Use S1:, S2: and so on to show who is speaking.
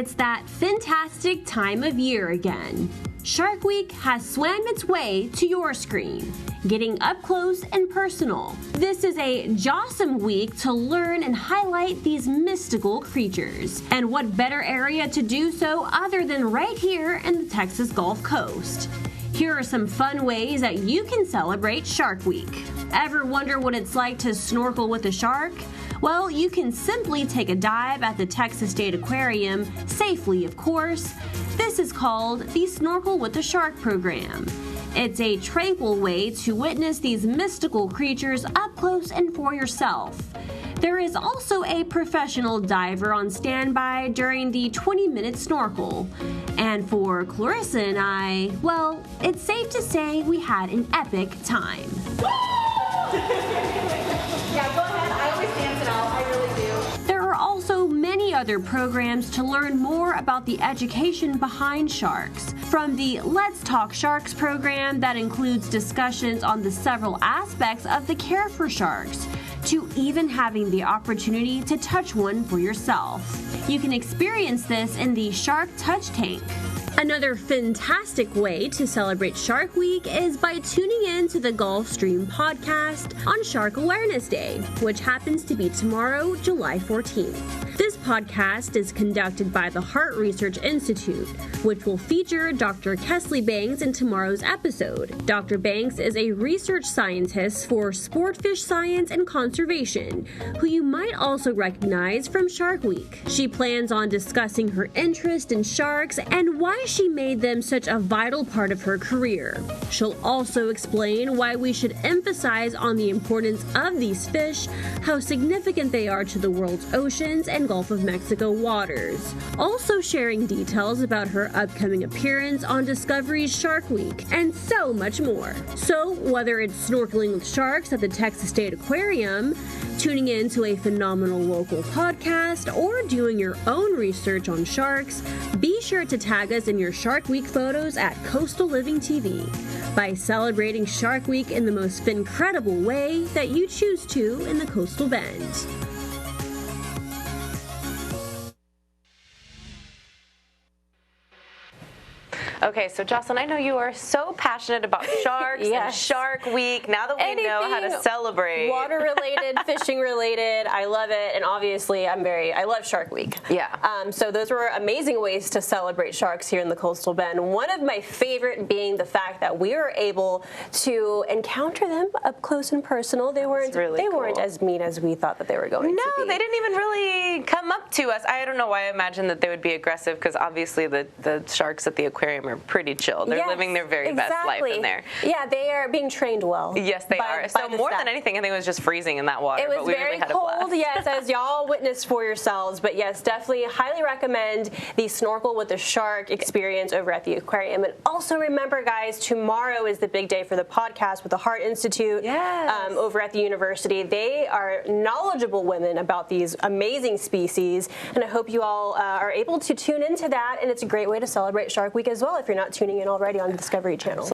S1: It's that fantastic time of year again. Shark Week has swam its way to your screen, getting up close and personal. This is a jawsome week to learn and highlight these mystical creatures. And what better area to do so other than right here in the Texas Gulf Coast? Here are some fun ways that you can celebrate Shark Week. Ever wonder what it's like to snorkel with a shark? Well, you can simply take a dive at the Texas State Aquarium, safely of course. This is called the Snorkel with a Shark program. It's a tranquil way to witness these mystical creatures up close and for yourself. There is also a professional diver on standby during the 20-minute snorkel. And for Clarissa and I, well, it's safe to say we had an epic time.
S2: Yeah, go ahead. I always dance it out. I really do.
S1: There are also many other programs to learn more about the education behind sharks. From the Let's Talk Sharks program that includes discussions on the several aspects of the care for sharks, to even having the opportunity to touch one for yourself. You can experience this in the Shark Touch Tank. Another fantastic way to celebrate Shark Week is by tuning in to the Gulfstream podcast on Shark Awareness Day, which happens to be tomorrow, July 14th. This podcast is conducted by the Heart Research Institute, which will feature Dr. Kesley Banks in tomorrow's episode. Dr. Banks is a research scientist for sportfish science and conservation, who you might also recognize from Shark Week. She plans on discussing her interest in sharks and why she made them such a vital part of her career. She'll also explain why we should emphasize on the importance of these fish, how significant they are to the world's oceans and Gulf of Mexico waters. Also sharing details about her upcoming appearance on Discovery's Shark Week, and so much more. So, whether it's snorkeling with sharks at the Texas State Aquarium, tuning in to a phenomenal local podcast, or doing your own research on sharks, be sure to tag us in your Shark Week photos at Coastal Living TV by celebrating Shark Week in the most incredible way that you choose to in the Coastal Bend.
S3: Okay, so Jocelyn, I know you are so passionate about sharks and Shark Week. Now that we know how to celebrate.
S4: Water-related, fishing-related, I love it. And obviously, I love Shark Week.
S3: Yeah.
S4: So those were amazing ways to celebrate sharks here in the Coastal Bend. One of my favorite being the fact that we were able to encounter them up close and personal. They weren't weren't as mean as we thought that they were going to be.
S3: No, they didn't even really come up to us. I don't know why I imagined that they would be aggressive, because obviously the sharks at the aquarium are pretty chill. They're living their very best life in there.
S4: Yeah, they are being trained well.
S3: Yes, they are. So more than anything, I think it was just freezing in that water.
S4: It was
S3: but we
S4: very
S3: really had
S4: cold,
S3: a blast.
S4: yes, as y'all witnessed for yourselves. But yes, definitely highly recommend the Snorkel with the Shark experience over at the aquarium. And also remember, guys, tomorrow is the big day for the podcast with the Heart Institute over at the university. They are knowledgeable women about these amazing species, and I hope you all are able to tune into that. And it's a great way to celebrate Shark Week as well if you're not tuning in already on the Discovery Channel.